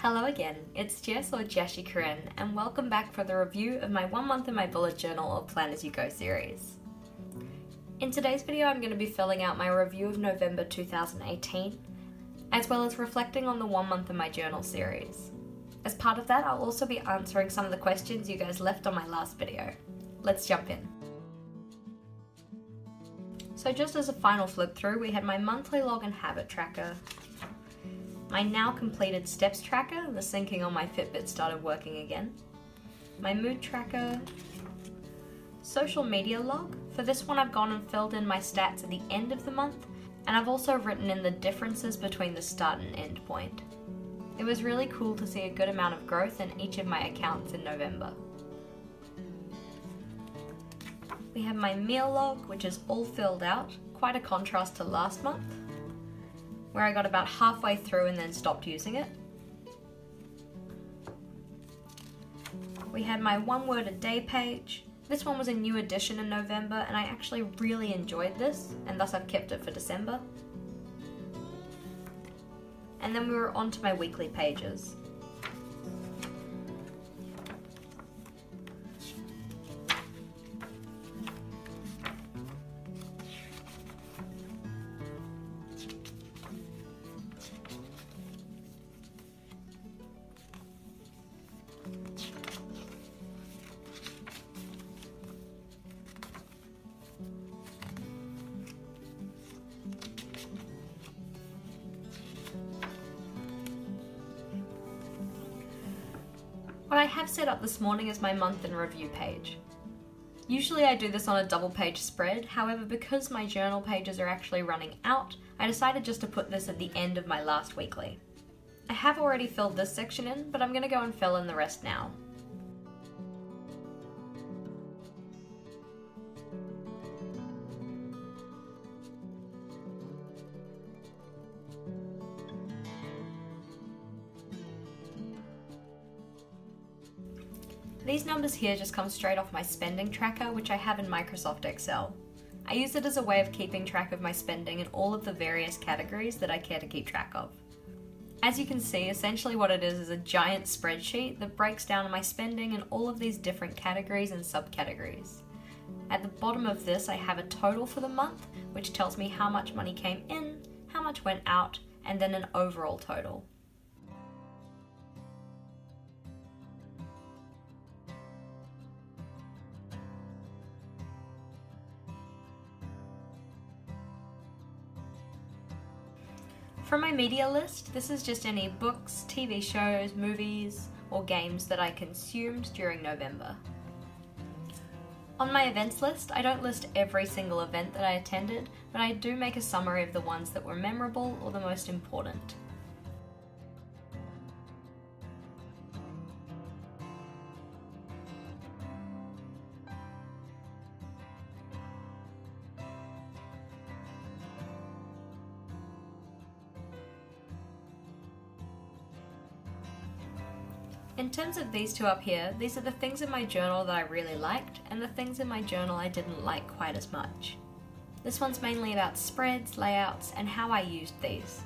Hello again, it's Jess or JashiiCorrin, and welcome back for the review of my 1 month in my bullet journal or Plan As You Go series. In today's video I'm going to be filling out my review of November 2018, as well as reflecting on the 1 month in my journal series. As part of that, I'll also be answering some of the questions you guys left on my last video. Let's jump in. So just as a final flip through, we had my monthly log and habit tracker, my now completed steps tracker, the syncing on my Fitbit started working again, my mood tracker, social media log. For this one I've gone and filled in my stats at the end of the month, and I've also written in the differences between the start and end point. It was really cool to see a good amount of growth in each of my accounts in November. We have my meal log, which is all filled out, quite a contrast to last month, where I got about halfway through and then stopped using it. We had my 1 word a day page. This one was a new addition in November and I actually really enjoyed this, and thus I've kept it for December. And then we were on to my weekly pages. What I have set up this morning is my month in review page. Usually I do this on a double page spread, however because my journal pages are actually running out, I decided just to put this at the end of my last weekly. I have already filled this section in, but I'm going to go and fill in the rest now. These numbers here just come straight off my spending tracker, which I have in Microsoft Excel. I use it as a way of keeping track of my spending in all of the various categories that I care to keep track of. As you can see, essentially what it is a giant spreadsheet that breaks down my spending in all of these different categories and subcategories. At the bottom of this I have a total for the month, which tells me how much money came in, how much went out, and then an overall total. For my media list, this is just any books, TV shows, movies, or games that I consumed during November. On my events list, I don't list every single event that I attended, but I do make a summary of the ones that were memorable or the most important. In terms of these two up here, these are the things in my journal that I really liked and the things in my journal I didn't like quite as much. This one's mainly about spreads, layouts, and how I used these.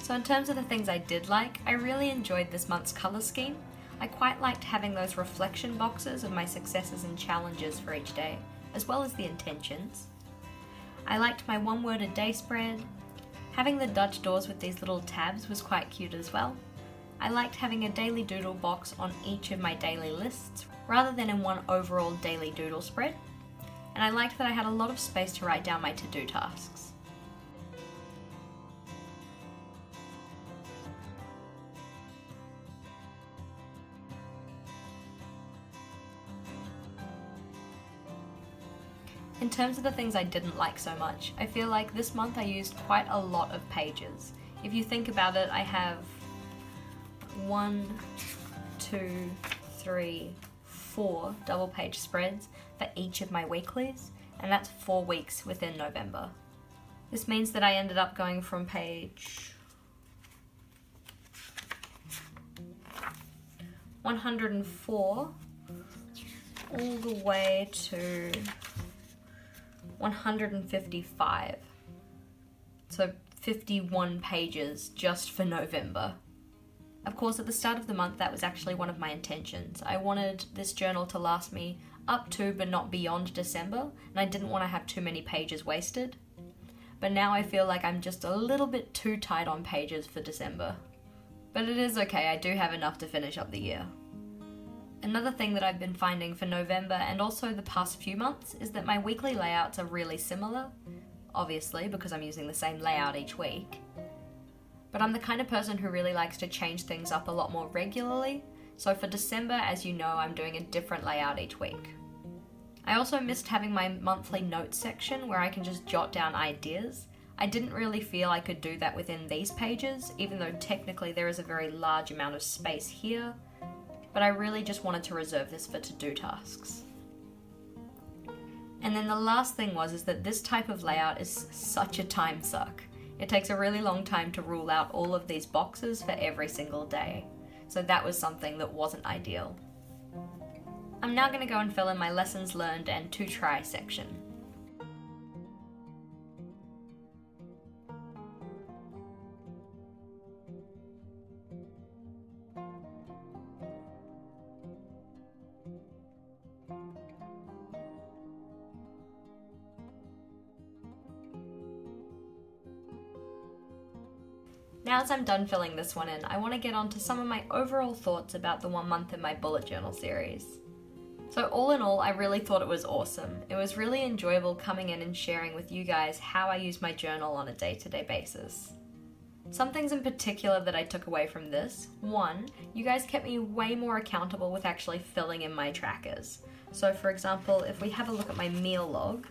So in terms of the things I did like, I really enjoyed this month's colour scheme. I quite liked having those reflection boxes of my successes and challenges for each day, as well as the intentions. I liked my 1 word a day spread. Having the Dutch doors with these little tabs was quite cute as well. I liked having a daily doodle box on each of my daily lists, rather than in one overall daily doodle spread. And I liked that I had a lot of space to write down my to-do tasks. In terms of the things I didn't like so much, I feel like this month I used quite a lot of pages. If you think about it, I have 1, 2, 3, 4 double page spreads for each of my weeklies, and that's 4 weeks within November. This means that I ended up going from page 104 all the way to 155. So 51 pages just for November. Of course, at the start of the month, that was actually one of my intentions. I wanted this journal to last me up to but not beyond December, and I didn't want to have too many pages wasted. But now I feel like I'm just a little bit too tight on pages for December. But it is okay, I do have enough to finish up the year. Another thing that I've been finding for November and also the past few months is that my weekly layouts are really similar, obviously because I'm using the same layout each week. But I'm the kind of person who really likes to change things up a lot more regularly, so for December, as you know, I'm doing a different layout each week. I also missed having my monthly notes section where I can just jot down ideas. I didn't really feel I could do that within these pages, even though technically there is a very large amount of space here, but I really just wanted to reserve this for to-do tasks. And then the last thing is that this type of layout is such a time suck. It takes a really long time to rule out all of these boxes for every single day, so that was something that wasn't ideal. I'm now going to go and fill in my lessons learned and to try section. Now as I'm done filling this one in, I want to get on to some of my overall thoughts about the 1 month in my bullet journal series. So all in all, I really thought it was awesome. It was really enjoyable coming in and sharing with you guys how I use my journal on a day-to-day basis. Some things in particular that I took away from this: 1, you guys kept me way more accountable with actually filling in my trackers. So for example, if we have a look at my meal log,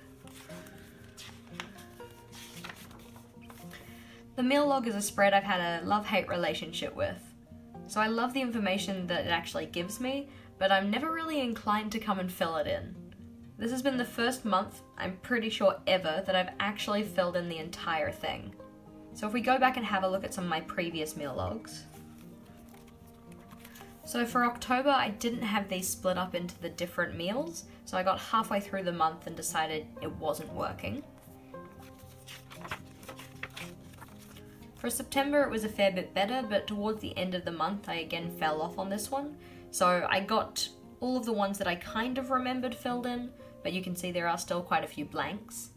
the meal log is a spread I've had a love-hate relationship with. So I love the information that it actually gives me, but I'm never really inclined to come and fill it in. This has been the first month, I'm pretty sure ever, that I've actually filled in the entire thing. So if we go back and have a look at some of my previous meal logs. So for October, I didn't have these split up into the different meals, so I got halfway through the month and decided it wasn't working. For September, it was a fair bit better, but towards the end of the month, I again fell off on this one. So I got all of the ones that I kind of remembered filled in, but you can see there are still quite a few blanks.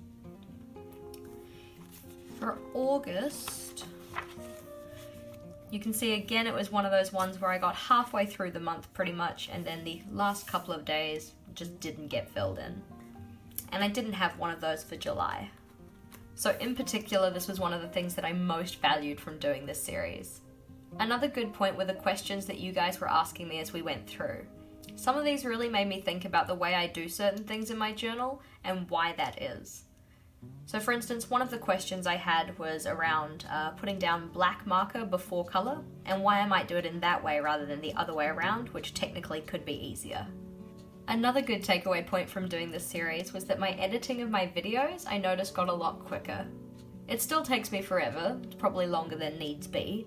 For August, you can see again it was one of those ones where I got halfway through the month pretty much, and then the last couple of days just didn't get filled in. And I didn't have one of those for July. So in particular, this was one of the things that I most valued from doing this series. Another good point were the questions that you guys were asking me as we went through. Some of these really made me think about the way I do certain things in my journal and why that is. So for instance, one of the questions I had was around putting down black marker before colour, and why I might do it in that way rather than the other way around, which technically could be easier. Another good takeaway point from doing this series was that my editing of my videos I noticed got a lot quicker. It still takes me forever, it's probably longer than needs be,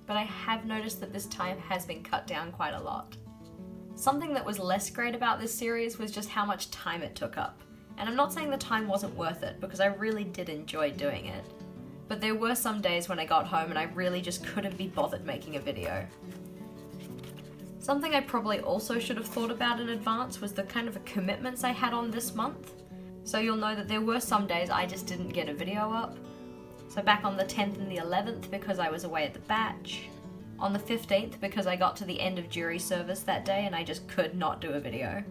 but I have noticed that this time has been cut down quite a lot. Something that was less great about this series was just how much time it took up. And I'm not saying the time wasn't worth it, because I really did enjoy doing it. But there were some days when I got home and I really just couldn't be bothered making a video. Something I probably also should have thought about in advance was the kind of commitments I had on this month. So you'll know that there were some days I just didn't get a video up. So back on the 10th and the 11th because I was away at the batch. On the 15th because I got to the end of jury service that day and I just could not do a video.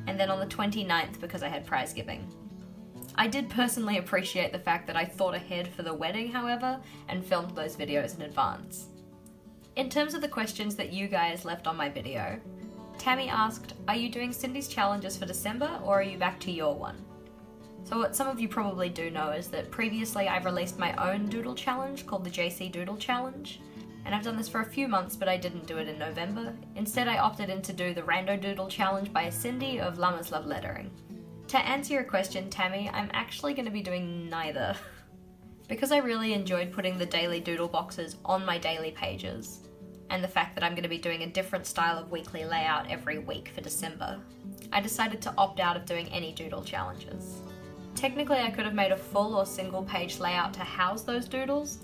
And then on the 29th because I had prize giving. I did personally appreciate the fact that I thought ahead for the wedding, however, and filmed those videos in advance. In terms of the questions that you guys left on my video, Tammy asked, are you doing Cindy's challenges for December or are you back to your one? So what some of you probably do know is that previously I've released my own doodle challenge called the JC Doodle Challenge, and I've done this for a few months but I didn't do it in November. Instead I opted in to do the Rando Doodle Challenge by Cindy of Llamas Love Lettering. To answer your question, Tammy, I'm actually going to be doing neither. Because I really enjoyed putting the daily doodle boxes on my daily pages, and the fact that I'm going to be doing a different style of weekly layout every week for December, I decided to opt out of doing any doodle challenges. Technically I could have made a full or single page layout to house those doodles,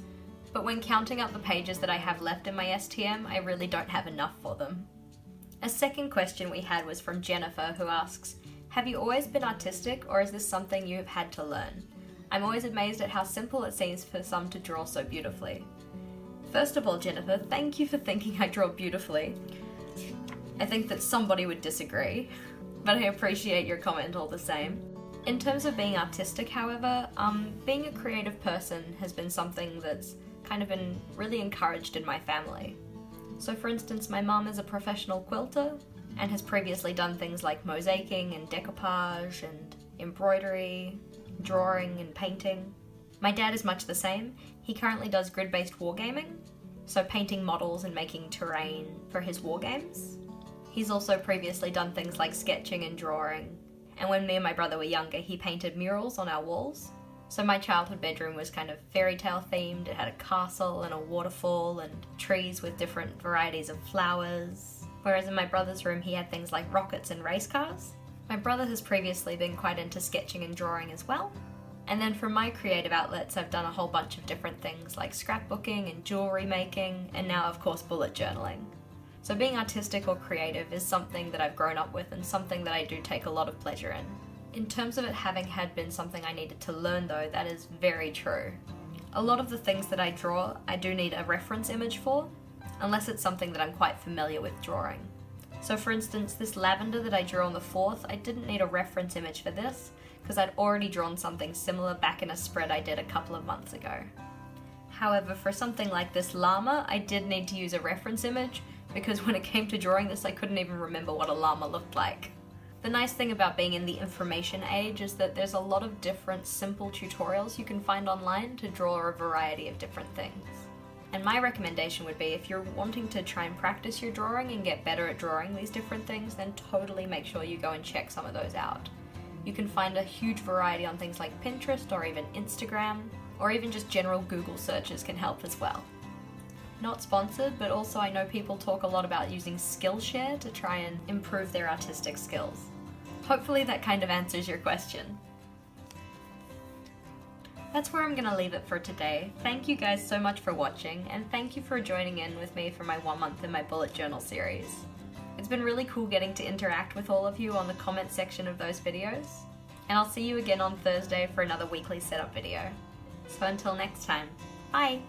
but when counting up the pages that I have left in my STM, I really don't have enough for them. A second question we had was from Jennifer, who asks, have you always been artistic, or is this something you have had to learn? I'm always amazed at how simple it seems for some to draw so beautifully. First of all, Jennifer, thank you for thinking I draw beautifully. I think that somebody would disagree, but I appreciate your comment all the same. In terms of being artistic, however, being a creative person has been something that's kind of been really encouraged in my family. So for instance, my mum is a professional quilter and has previously done things like mosaicing and decoupage and embroidery, drawing and painting. My dad is much the same. He currently does grid-based wargaming, so painting models and making terrain for his wargames. He's also previously done things like sketching and drawing, and when me and my brother were younger, he painted murals on our walls. So my childhood bedroom was kind of fairy tale themed. It had a castle and a waterfall and trees with different varieties of flowers. Whereas in my brother's room, he had things like rockets and race cars. My brother has previously been quite into sketching and drawing as well. And then for my creative outlets, I've done a whole bunch of different things like scrapbooking and jewelry making, and now of course bullet journaling. So being artistic or creative is something that I've grown up with and something that I do take a lot of pleasure in. In terms of it having had been something I needed to learn though, that is very true. A lot of the things that I draw, I do need a reference image for, unless it's something that I'm quite familiar with drawing. So for instance, this lavender that I drew on the 4th, I didn't need a reference image for this because I'd already drawn something similar back in a spread I did a couple of months ago. However, for something like this llama, I did need to use a reference image because when it came to drawing this, I couldn't even remember what a llama looked like. The nice thing about being in the information age is that there's a lot of different simple tutorials you can find online to draw a variety of different things. And my recommendation would be, if you're wanting to try and practice your drawing and get better at drawing these different things, then totally make sure you go and check some of those out. You can find a huge variety on things like Pinterest or even Instagram, or even just general Google searches can help as well. Not sponsored, but also I know people talk a lot about using Skillshare to try and improve their artistic skills. Hopefully that kind of answers your question. That's where I'm going to leave it for today. Thank you guys so much for watching, and thank you for joining in with me for my 1 month in my bullet journal series. It's been really cool getting to interact with all of you on the comment section of those videos, and I'll see you again on Thursday for another weekly setup video. So until next time, bye!